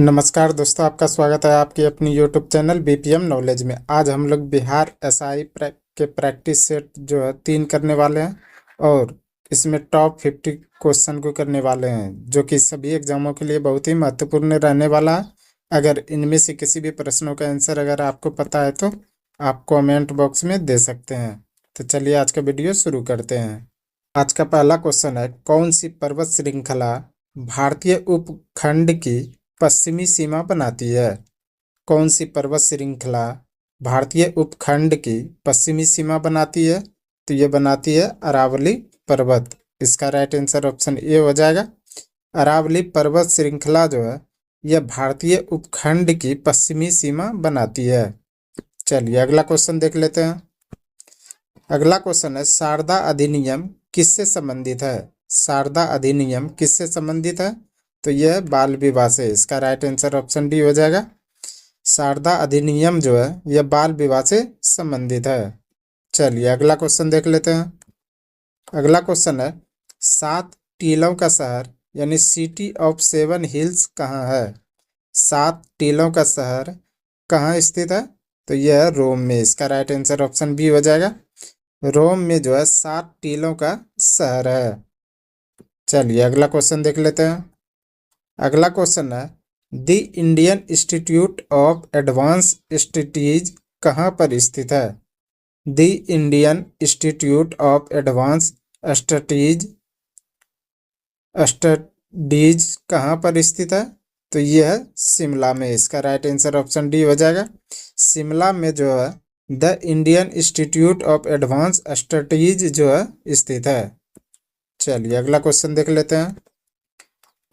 नमस्कार दोस्तों, आपका स्वागत है आपकी अपनी यूट्यूब चैनल बीपीएम नॉलेज में। आज हम लोग बिहार एसआई के प्रैक्टिस सेट जो है 3 करने वाले हैं और इसमें टॉप 50 क्वेश्चन को करने वाले हैं, जो कि सभी एग्जामों के लिए बहुत ही महत्वपूर्ण रहने वाला है। अगर इनमें से किसी भी प्रश्नों का आंसर अगर आपको पता है तो आप कमेंट बॉक्स में दे सकते हैं। तो चलिए आज का वीडियो शुरू करते हैं। आज का पहला क्वेश्चन है, कौन सी पर्वत श्रृंखला भारतीय उपखंड की पश्चिमी सीमा बनाती है? कौन सी पर्वत श्रृंखला भारतीय उपखंड की पश्चिमी सीमा बनाती है? तो ये बनाती है अरावली पर्वत। इसका राइट आंसर ऑप्शन ए हो जाएगा। अरावली पर्वत श्रृंखला जो है यह भारतीय उपखंड की पश्चिमी सीमा बनाती है। चलिए अगला क्वेश्चन देख लेते हैं। अगला क्वेश्चन है, शारदा अधिनियम किससे संबंधित है? शारदा अधिनियम किससे संबंधित है? तो यह बाल विवाह से। इसका राइट आंसर ऑप्शन डी हो जाएगा। शारदा अधिनियम जो है यह बाल विवाह से संबंधित है। चलिए अगला क्वेश्चन देख लेते हैं। अगला क्वेश्चन है, 7 टीलों का शहर यानी सिटी ऑफ 7 हिल्स कहाँ है? 7 टीलों का शहर कहाँ स्थित है? तो यह है रोम में। इसका राइट आंसर ऑप्शन बी हो जाएगा। रोम में जो है 7 टीलों का शहर है। चलिए अगला क्वेश्चन देख लेते हैं। अगला क्वेश्चन है, the Indian institute of advance studies कहाँ पर स्थित है? The Indian institute of advance studies कहाँ पर स्थित है? तो यह है शिमला में। इसका राइट आंसर ऑप्शन डी हो जाएगा। शिमला में जो है the Indian institute of advance studies जो है स्थित है। चलिए अगला क्वेश्चन देख लेते हैं।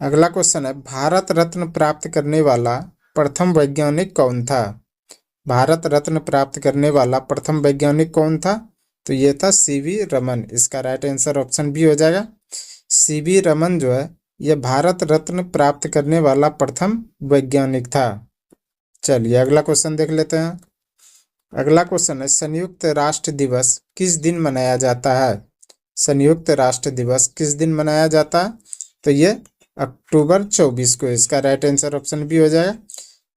अगला क्वेश्चन है, भारत रत्न प्राप्त करने वाला प्रथम वैज्ञानिक कौन था? भारत रत्न प्राप्त करने वाला प्रथम वैज्ञानिक कौन था? तो ये था सीवी रमन। इसका राइट आंसर ऑप्शन बी हो जाएगा। सीवी रमन जो है यह भारत रत्न प्राप्त करने वाला प्रथम वैज्ञानिक था। चलिए अगला क्वेश्चन देख लेते हैं। अगला क्वेश्चन है, संयुक्त राष्ट्र दिवस किस दिन मनाया जाता है? संयुक्त राष्ट्र दिवस किस दिन मनाया जाता है? तो ये अक्टूबर 24 को। इसका राइट आंसर ऑप्शन बी हो जाएगा।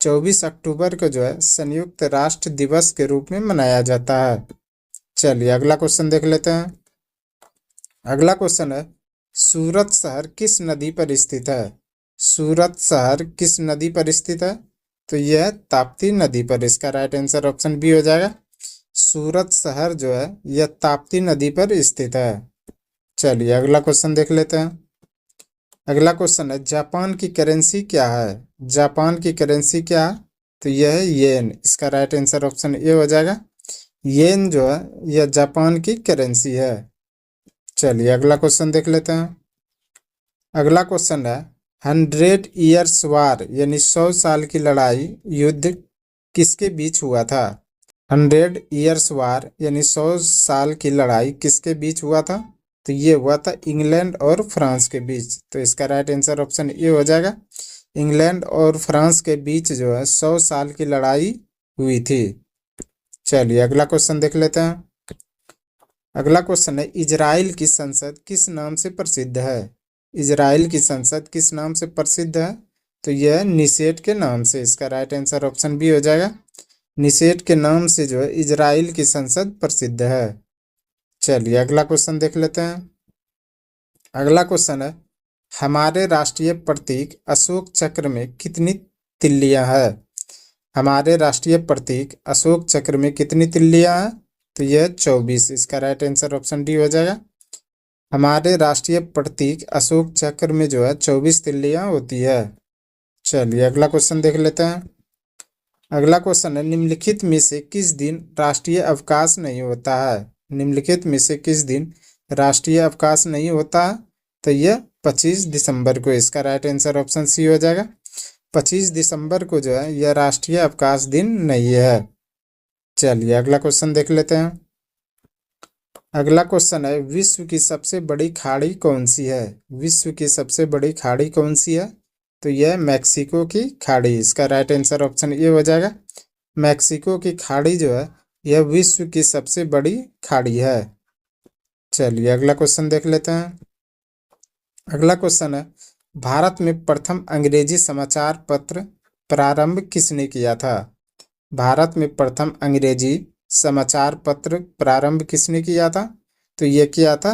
24 अक्टूबर को जो है संयुक्त राष्ट्र दिवस के रूप में मनाया जाता है। चलिए अगला क्वेश्चन देख लेते हैं। अगला क्वेश्चन है, सूरत शहर किस नदी पर स्थित है? सूरत शहर किस नदी पर स्थित है? तो यह ताप्ती नदी पर। इसका राइट आंसर ऑप्शन बी हो जाएगा। सूरत शहर जो है यह ताप्ती नदी पर स्थित है। चलिए अगला क्वेश्चन देख लेते हैं। अगला क्वेश्चन है, जापान की करेंसी क्या है? जापान की करेंसी क्या है? तो यह है येन। इसका राइट आंसर ऑप्शन ए हो जाएगा। येन जो है यह जापान की करेंसी है। चलिए अगला क्वेश्चन देख लेते हैं। अगला क्वेश्चन है, 100 ईयर्स वार यानी 100 साल की लड़ाई युद्ध किसके बीच हुआ था? 100 ईयर्स वार यानी 100 साल की लड़ाई किसके बीच हुआ था? तो ये हुआ था इंग्लैंड और फ्रांस के बीच। तो इसका राइट आंसर ऑप्शन ए हो जाएगा। इंग्लैंड और फ्रांस के बीच जो है 100 साल की लड़ाई हुई थी। चलिए अगला क्वेश्चन देख लेते हैं। अगला क्वेश्चन है, इजराइल की संसद किस नाम से प्रसिद्ध है? इजराइल की संसद किस नाम से प्रसिद्ध है? तो यह निषेध के नाम से। इसका राइट आंसर ऑप्शन बी हो जाएगा। निषेध के नाम से जो है इजराइल की संसद प्रसिद्ध है। चलिए अगला क्वेश्चन देख लेते हैं। अगला क्वेश्चन है, हमारे राष्ट्रीय प्रतीक अशोक चक्र में कितनी तिल्लियां हैं? हमारे राष्ट्रीय प्रतीक अशोक चक्र में कितनी तिल्लियां हैं? तो यह 24। इसका राइट आंसर ऑप्शन डी हो जाएगा। हमारे राष्ट्रीय प्रतीक अशोक चक्र में जो है 24 तिल्लियां होती है। चलिए अगला क्वेश्चन देख लेते हैं। अगला क्वेश्चन है, निम्नलिखित में से किस दिन राष्ट्रीय अवकाश नहीं होता है? निम्नलिखित में से किस दिन राष्ट्रीय अवकाश नहीं होता है? तो यह 25 दिसंबर को। इसका राइट आंसर ऑप्शन सी हो जाएगा। 25 दिसंबर को जो है यह राष्ट्रीय अवकाश दिन नहीं है। चलिए अगला क्वेश्चन देख लेते हैं। अगला क्वेश्चन है, विश्व की सबसे बड़ी खाड़ी कौन सी है? विश्व की सबसे बड़ी खाड़ी कौन सी है? तो यह मैक्सिको की खाड़ी। इसका राइट आंसर ऑप्शन ए हो जाएगा। मैक्सिको की खाड़ी जो है यह विश्व की सबसे बड़ी खाड़ी है। चलिए अगला क्वेश्चन देख लेते हैं। अगला क्वेश्चन है, भारत में प्रथम अंग्रेजी समाचार पत्र प्रारंभ किसने किया था? भारत में प्रथम अंग्रेजी समाचार पत्र प्रारंभ किसने किया था? तो ये किया था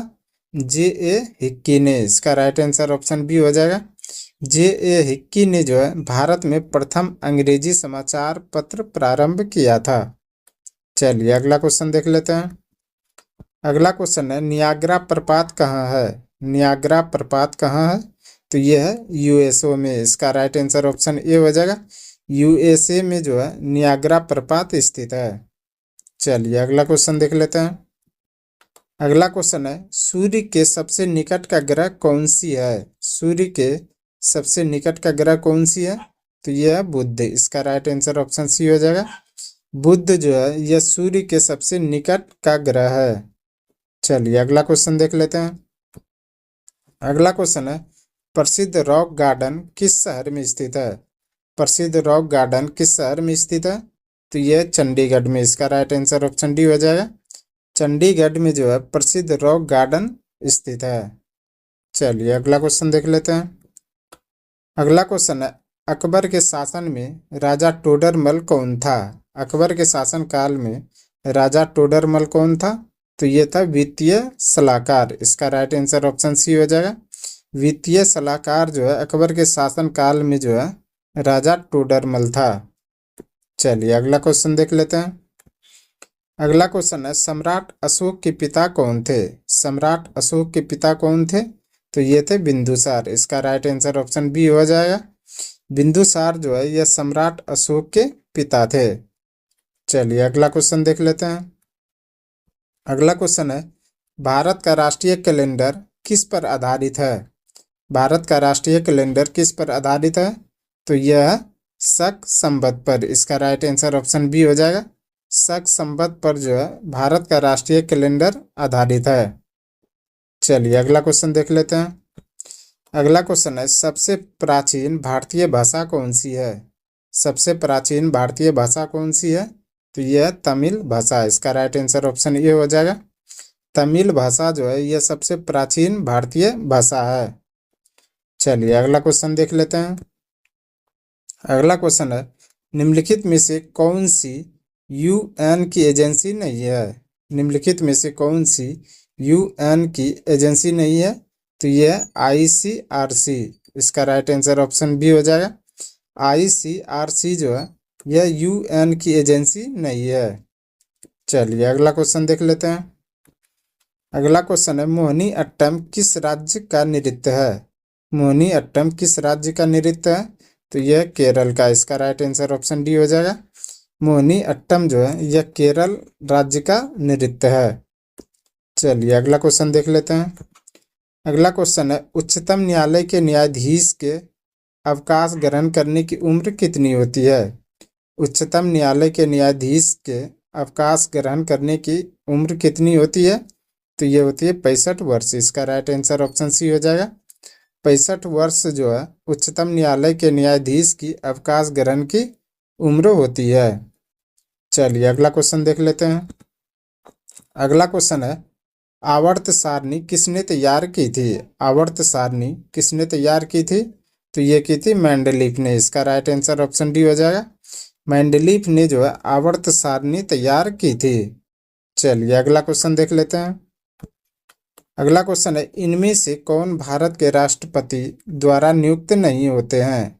J.A. हिक्की ने। इसका राइट आंसर ऑप्शन बी हो जाएगा। J.A. हिक्की ने जो है भारत में प्रथम अंग्रेजी समाचार पत्र प्रारंभ किया था। चलिए अगला क्वेश्चन देख लेते हैं। अगला क्वेश्चन है नियाग्रा प्रपात कहाँ है? नियाग्रा प्रपात कहाँ है? तो ये है यूएसए में। इसका राइट आंसर ऑप्शन ए हो जाएगा। यूएसए में जो है नियाग्रा प्रपात स्थित है। चलिए अगला क्वेश्चन देख लेते हैं। अगला क्वेश्चन है सूर्य के सबसे निकट का ग्रह कौन सी है? सूर्य के सबसे निकट का ग्रह कौन सी है? तो यह है बुध। इसका राइट आंसर ऑप्शन सी हो जाएगा। बुध जो है यह सूर्य के सबसे निकट का ग्रह है। चलिए अगला क्वेश्चन देख लेते हैं। अगला क्वेश्चन है प्रसिद्ध रॉक गार्डन किस शहर में स्थित है? प्रसिद्ध रॉक गार्डन किस शहर में स्थित है? तो यह चंडीगढ़ में। इसका राइट आंसर ऑप्शन डी हो जाएगा। चंडीगढ़ में जो है प्रसिद्ध रॉक गार्डन स्थित है। चलिए अगला क्वेश्चन देख लेते हैं। अगला क्वेश्चन है अकबर के शासन में राजा टोडरमल कौन था? अकबर के शासन काल में राजा टोडरमल कौन था? तो ये था वित्तीय सलाहकार। इसका राइट आंसर ऑप्शन सी हो जाएगा। वित्तीय सलाहकार जो है अकबर के शासन काल में जो है राजा टोडरमल था। चलिए अगला क्वेश्चन देख लेते हैं। अगला क्वेश्चन है सम्राट अशोक के पिता कौन थे? सम्राट अशोक के पिता कौन थे? तो ये थे बिंदुसार। इसका राइट आंसर ऑप्शन बी हो जाएगा। बिंदुसार जो है यह सम्राट अशोक के पिता थे। चलिए अगला क्वेश्चन देख लेते हैं। अगला क्वेश्चन है भारत का राष्ट्रीय कैलेंडर किस पर आधारित है? भारत का राष्ट्रीय कैलेंडर किस पर आधारित है? तो यह है शक संवत पर। इसका राइट आंसर ऑप्शन बी हो जाएगा। शक संवत पर जो है भारत का राष्ट्रीय कैलेंडर आधारित है। चलिए अगला क्वेश्चन देख लेते हैं। अगला क्वेश्चन है सबसे प्राचीन भारतीय भाषा कौन सी है? सबसे प्राचीन भारतीय भाषा कौन सी है? तो यह है तमिल भाषा। इसका राइट आंसर ऑप्शन ए हो जाएगा। तमिल भाषा जो है यह सबसे प्राचीन भारतीय भाषा है। चलिए अगला क्वेश्चन देख लेते हैं। अगला क्वेश्चन है निम्नलिखित में से कौन सी यूएन की एजेंसी नहीं है? निम्नलिखित में से कौन सी यूएन की एजेंसी नहीं है? तो यह है आईसीआरसी। इसका राइट आंसर ऑप्शन बी हो जाएगा। आईसीआरसी जो है यह यूएन की एजेंसी नहीं है। चलिए अगला क्वेश्चन देख लेते हैं। अगला क्वेश्चन है मोहिनी अट्टम किस राज्य का नृत्य है? मोहिनी अट्टम किस राज्य का नृत्य है? तो यह केरल का। इसका राइट आंसर ऑप्शन डी हो जाएगा। मोहिनी अट्टम जो है यह केरल राज्य का नृत्य है। चलिए अगला क्वेश्चन देख लेते हैं। अगला क्वेश्चन है उच्चतम न्यायालय के न्यायाधीश के अवकाश ग्रहण करने की उम्र कितनी होती है? उच्चतम न्यायालय के न्यायाधीश के अवकाश ग्रहण करने की उम्र कितनी होती है? तो ये होती है 65 वर्ष। इसका राइट आंसर ऑप्शन सी हो जाएगा। 65 वर्ष जो है उच्चतम न्यायालय के न्यायाधीश की अवकाश ग्रहण की उम्र होती है। चलिए अगला क्वेश्चन देख लेते हैं। अगला क्वेश्चन है आवर्त सारणी किसने तैयार की थी? आवर्त सारणी किसने तैयार की थी? तो ये की थी मेंडलीफ ने। इसका राइट आंसर ऑप्शन डी हो जाएगा। मेंडलीफ ने जो है आवर्त सारणी तैयार की थी। चलिए अगला क्वेश्चन देख लेते हैं। अगला क्वेश्चन है इनमें से कौन भारत के राष्ट्रपति द्वारा नियुक्त नहीं होते हैं?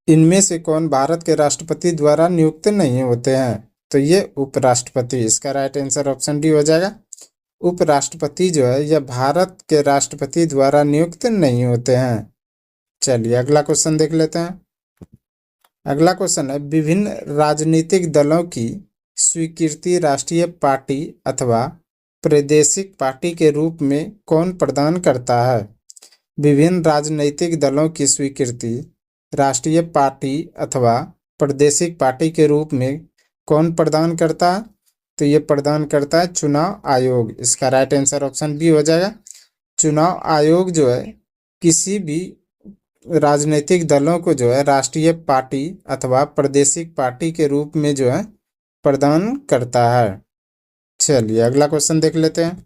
इनमें से कौन भारत के राष्ट्रपति द्वारा नियुक्त नहीं होते हैं? तो ये उपराष्ट्रपति। इसका राइट आंसर ऑप्शन डी हो जाएगा। उपराष्ट्रपति जो है यह भारत के राष्ट्रपति द्वारा नियुक्त नहीं होते हैं। चलिए अगला क्वेश्चन देख लेते हैं। अगला क्वेश्चन है विभिन्न राजनीतिक दलों की स्वीकृति राष्ट्रीय पार्टी अथवा प्रादेशिक पार्टी के रूप में कौन प्रदान करता है? विभिन्न राजनीतिक दलों की स्वीकृति राष्ट्रीय पार्टी अथवा प्रादेशिक पार्टी के रूप में कौन प्रदान करता है? तो ये प्रदान करता है चुनाव आयोग। इसका राइट आंसर ऑप्शन बी हो जाएगा। चुनाव आयोग जो है किसी भी राजनीतिक दलों को जो है राष्ट्रीय पार्टी अथवा प्रादेशिक पार्टी के रूप में जो है प्रदान करता है। चलिए अगला क्वेश्चन देख लेते हैं।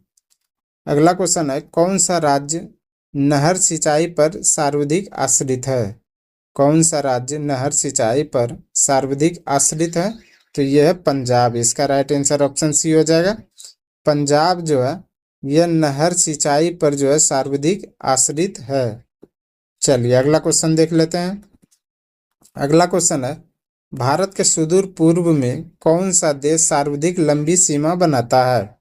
अगला क्वेश्चन है कौन सा राज्य नहर सिंचाई पर सर्वाधिक आश्रित है? कौन सा राज्य नहर सिंचाई पर सर्वाधिक आश्रित है? तो यह है पंजाब। इसका राइट आंसर ऑप्शन सी हो जाएगा। पंजाब जो है यह नहर सिंचाई पर जो है सर्वाधिक आश्रित है। चलिए अगला क्वेश्चन देख लेते हैं। अगला क्वेश्चन है, भारत के सुदूर पूर्व में कौन सा देश सर्वाधिक लंबी सीमा बनाता है?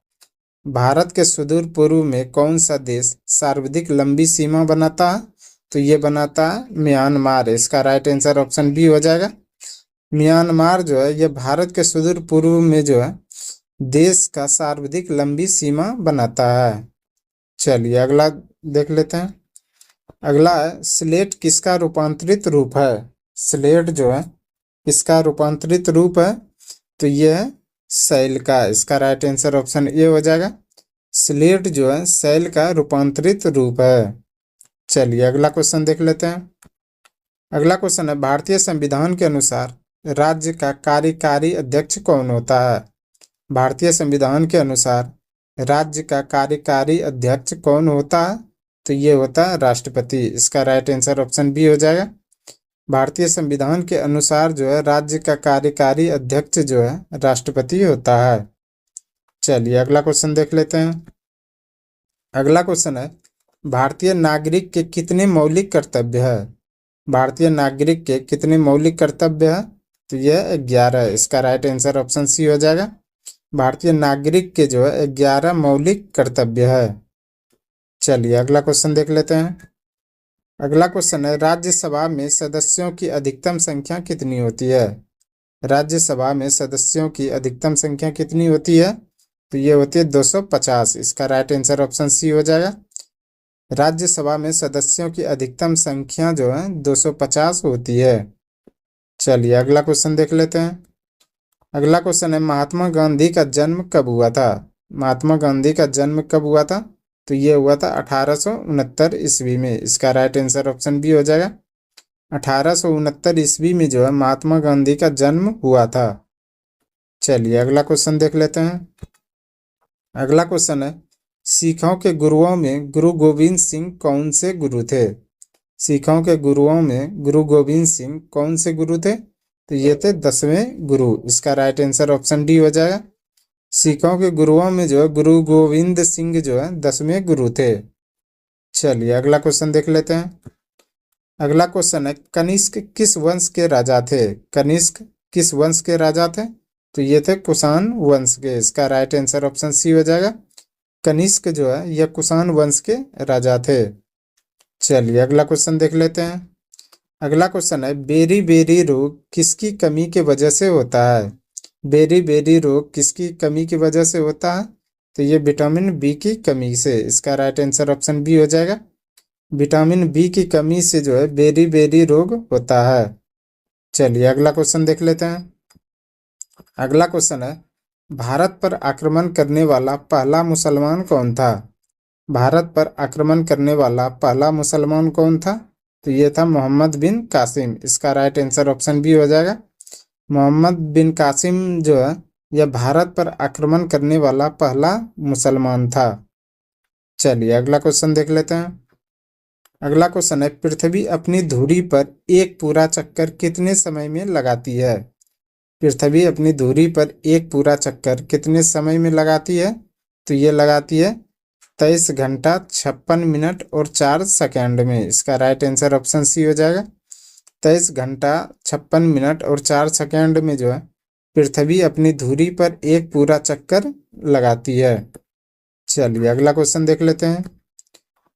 भारत के सुदूर पूर्व में कौन सा देश सर्वाधिक लंबी सीमा बनाता है? तो ये बनाता है म्यांमार। इसका राइट आंसर ऑप्शन बी हो जाएगा। म्यांमार जो है यह भारत के सुदूर पूर्व में जो है देश का सर्वाधिक लंबी सीमा बनाता है। चलिए अगला देख लेते हैं। अगला है, स्लेट किसका रूपांतरित रूप है? स्लेट जो है किसका रूपांतरित रूप है? तो यह है शैल का। इसका राइट आंसर ऑप्शन ए हो जाएगा। स्लेट जो है शैल का रूपांतरित रूप है। चलिए अगला क्वेश्चन देख लेते हैं। अगला क्वेश्चन है, भारतीय संविधान के अनुसार राज्य का कार्यकारी अध्यक्ष कौन होता है? भारतीय संविधान के अनुसार राज्य का कार्यकारी अध्यक्ष कौन होता है? तो ये होता है राष्ट्रपति। इसका राइट आंसर ऑप्शन बी हो जाएगा। भारतीय संविधान के अनुसार जो है राज्य का कार्यकारी अध्यक्ष जो है राष्ट्रपति होता है। चलिए अगला क्वेश्चन देख लेते हैं। अगला क्वेश्चन है, भारतीय नागरिक के कितने मौलिक कर्तव्य है? भारतीय नागरिक के कितने मौलिक कर्तव्य है? तो यह 11। इसका राइट आंसर ऑप्शन सी हो जाएगा। भारतीय नागरिक के जो है 11 मौलिक कर्तव्य है। चलिए अगला क्वेश्चन देख लेते हैं। अगला क्वेश्चन है, राज्यसभा में सदस्यों की अधिकतम संख्या कितनी होती है? राज्यसभा में सदस्यों की अधिकतम संख्या कितनी होती है? तो ये होती है 250। इसका राइट आंसर ऑप्शन सी हो जाएगा। राज्यसभा में सदस्यों की अधिकतम संख्या जो है 250 होती है। चलिए अगला क्वेश्चन देख लेते हैं। अगला क्वेश्चन है, महात्मा गांधी का जन्म कब हुआ था? महात्मा गांधी का जन्म कब हुआ था? तो ये हुआ था 1869 ईस्वी में। इसका राइट आंसर ऑप्शन बी हो जाएगा। 1869 ईस्वी में जो है महात्मा गांधी का जन्म हुआ था। चलिए अगला क्वेश्चन देख लेते हैं। अगला क्वेश्चन है, सिखों के गुरुओं में गुरु गोविंद सिंह कौन से गुरु थे? सिखों के गुरुओं में गुरु गोविंद सिंह कौन से गुरु थे? तो ये थे 10वें गुरु। इसका राइट आंसर ऑप्शन डी हो जाएगा। सिखों के गुरुओं में जो है गुरु गोविंद सिंह जो है 10वें गुरु थे। चलिए अगला क्वेश्चन देख लेते हैं। अगला क्वेश्चन है, कनिष्क किस वंश के राजा थे? कनिष्क किस वंश के राजा थे? तो ये थे कुषाण वंश के। इसका राइट आंसर ऑप्शन सी हो जाएगा। कनिष्क जो है यह कुषाण वंश के राजा थे। चलिए अगला क्वेश्चन देख लेते हैं। अगला क्वेश्चन है, बेरी बेरी रोग किसकी कमी के वजह से होता है? बेरी बेरी रोग किसकी कमी की वजह से होता है? तो ये विटामिन बी की कमी से। इसका राइट आंसर ऑप्शन बी हो जाएगा। विटामिन बी की कमी से जो है बेरी बेरी रोग होता है। चलिए अगला क्वेश्चन देख लेते हैं। अगला क्वेश्चन है, भारत पर आक्रमण करने वाला पहला मुसलमान कौन था? भारत पर आक्रमण करने वाला पहला मुसलमान कौन था? तो ये था मोहम्मद बिन कासिम। इसका राइट आंसर ऑप्शन बी हो जाएगा। मोहम्मद बिन कासिम जो है यह भारत पर आक्रमण करने वाला पहला मुसलमान था। चलिए अगला क्वेश्चन देख लेते हैं। अगला क्वेश्चन है, पृथ्वी अपनी धुरी पर एक पूरा चक्कर कितने समय में लगाती है? पृथ्वी अपनी धुरी पर एक पूरा चक्कर कितने समय में लगाती है? तो ये लगाती है 23 घंटा 56 मिनट और 4 सेकेंड में। इसका राइट आंसर ऑप्शन सी हो जाएगा। 23 घंटा 56 मिनट और 4 सेकेंड में जो है पृथ्वी अपनी धुरी पर एक पूरा चक्कर लगाती है। चलिए अगला क्वेश्चन देख लेते हैं।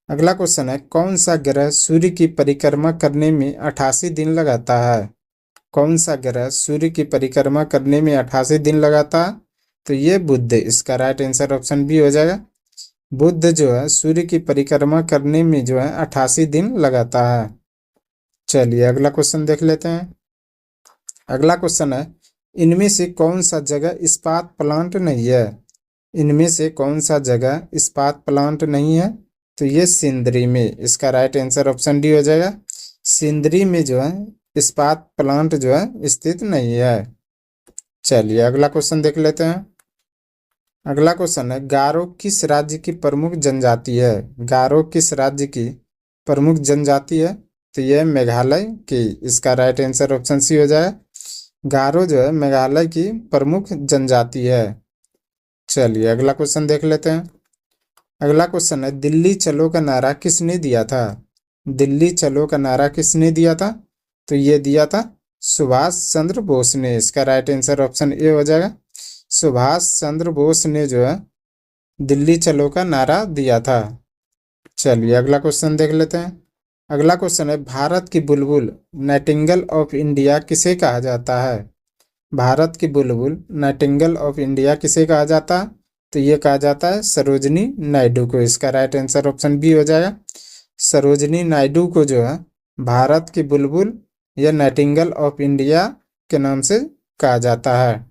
अगला क्वेश्चन है, कौन सा ग्रह सूर्य की परिक्रमा करने में 88 दिन लगाता है? कौन सा ग्रह सूर्य की परिक्रमा करने में 88 दिन लगाता है? तो ये बुध। इसका राइट आंसर ऑप्शन बी हो जाएगा। बुध जो है सूर्य की परिक्रमा करने में जो है 88 दिन लगाता है। चलिए अगला क्वेश्चन देख लेते हैं। अगला क्वेश्चन है, इनमें से कौन सा जगह इस्पात प्लांट नहीं है? इनमें से कौन सा जगह इस्पात प्लांट नहीं है? तो ये सिंदरी में। इसका राइट आंसर ऑप्शन डी हो जाएगा। सिंदरी में जो है इस्पात प्लांट जो है स्थित नहीं है। चलिए अगला क्वेश्चन देख लेते हैं। अगला क्वेश्चन है, गारो किस राज्य की प्रमुख जनजाति है? गारो किस राज्य की प्रमुख जनजाति है? तो ये मेघालय की, इसका राइट आंसर ऑप्शन सी हो जाएगा। गारो जो है मेघालय की प्रमुख जनजाति है। चलिए अगला क्वेश्चन देख लेते हैं। अगला क्वेश्चन है, दिल्ली चलो का नारा किसने दिया था? दिल्ली चलो का नारा किसने दिया था? तो ये दिया था सुभाष चंद्र बोस ने। इसका राइट आंसर ऑप्शन ए हो जाएगा। सुभाष चंद्र बोस ने जो है दिल्ली चलो का नारा दिया था। चलिए अगला क्वेश्चन देख लेते हैं। अगला क्वेश्चन है, भारत की बुलबुल नाइटिंगेल ऑफ इंडिया किसे कहा जाता है? भारत की बुलबुल नाइटिंगेल ऑफ इंडिया किसे कहा जाता है? तो ये कहा जाता है सरोजनी नायडू को। इसका राइट आंसर ऑप्शन बी हो जाएगा। सरोजनी नायडू को जो है भारत की बुलबुल या नाइटिंगेल ऑफ इंडिया के नाम से कहा जाता है।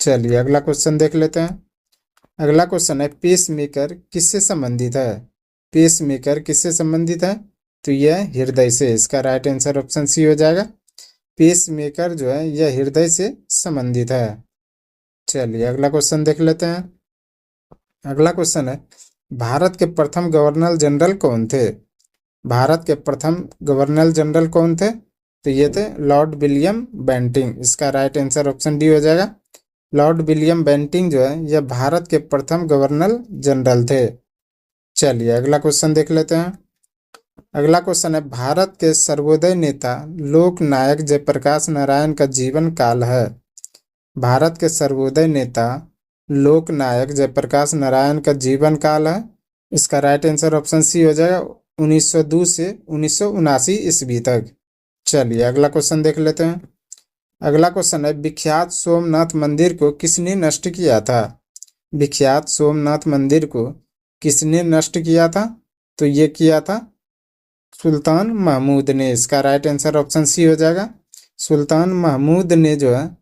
चलिए अगला क्वेश्चन देख लेते हैं। अगला क्वेश्चन है, पेस मेकर किससे संबंधित है? पेस मेकर किससे संबंधित है? तो यह हृदय से। इसका राइट आंसर ऑप्शन सी हो जाएगा। पेस मेकर जो है यह हृदय से संबंधित है। चलिए अगला क्वेश्चन देख लेते हैं। अगला क्वेश्चन है, भारत के प्रथम गवर्नर जनरल कौन थे? भारत के प्रथम गवर्नर जनरल कौन थे? तो ये थे लॉर्ड विलियम बेंटिंक। इसका राइट आंसर ऑप्शन डी हो जाएगा। लॉर्ड विलियम बेंटिंक जो है यह भारत के प्रथम गवर्नर जनरल थे। चलिए अगला क्वेश्चन देख लेते हैं। अगला क्वेश्चन है, भारत के सर्वोदय नेता लोक नायक जयप्रकाश नारायण का जीवन काल है? भारत के सर्वोदय नेता लोक नायक जयप्रकाश नारायण का जीवन काल है। इसका राइट आंसर ऑप्शन सी हो जाएगा। 1902 से 1979 ईस्वी तक। चलिए अगला क्वेश्चन देख लेते हैं। अगला क्वेश्चन है, विख्यात सोमनाथ मंदिर को किसने नष्ट किया था? विख्यात सोमनाथ मंदिर को किसने नष्ट किया था? तो ये किया था सुल्तान महमूद ने। इसका राइट आंसर ऑप्शन सी हो जाएगा। सुल्तान महमूद ने जो है,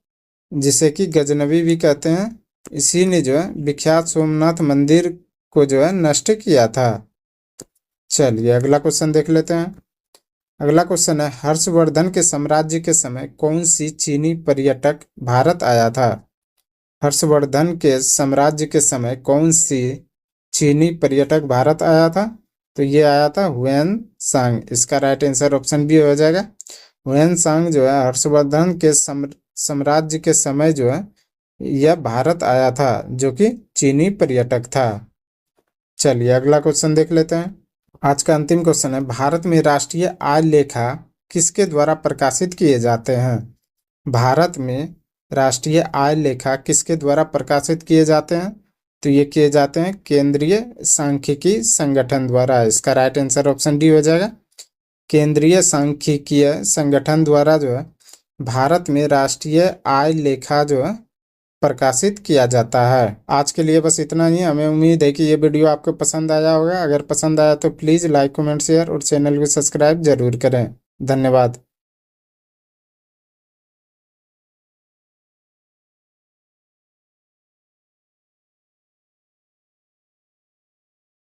जिसे कि गजनवी भी कहते हैं, इसी ने जो है विख्यात सोमनाथ मंदिर को जो है नष्ट किया था। चलिए अगला क्वेश्चन देख लेते हैं। अगला क्वेश्चन है, हर्षवर्धन के साम्राज्य के समय कौन सी चीनी पर्यटक भारत आया था? हर्षवर्धन के साम्राज्य के समय कौन सी चीनी पर्यटक भारत आया था? तो ये आया था हुएन सांग। इसका राइट आंसर ऑप्शन बी हो जाएगा। हुएन सांग जो है हर्षवर्धन के साम्राज्य के समय जो है यह भारत आया था, जो कि चीनी पर्यटक था। चलिए अगला क्वेश्चन देख लेते हैं। आज का अंतिम क्वेश्चन है, भारत में राष्ट्रीय आय लेखा किसके द्वारा प्रकाशित किए जाते हैं? भारत में राष्ट्रीय आय लेखा किसके द्वारा प्रकाशित किए जाते हैं? तो ये किए जाते हैं केंद्रीय सांख्यिकी संगठन द्वारा। इसका राइट आंसर ऑप्शन डी हो जाएगा। केंद्रीय सांख्यिकीय संगठन द्वारा जो है भारत में राष्ट्रीय आय लेखा जो है प्रकाशित किया जाता है। आज के लिए बस इतना ही। हमें उम्मीद है कि ये वीडियो आपको पसंद आया होगा। अगर पसंद आया तो प्लीज़ लाइक, कमेंट, शेयर और चैनल को सब्सक्राइब जरूर करें। धन्यवाद।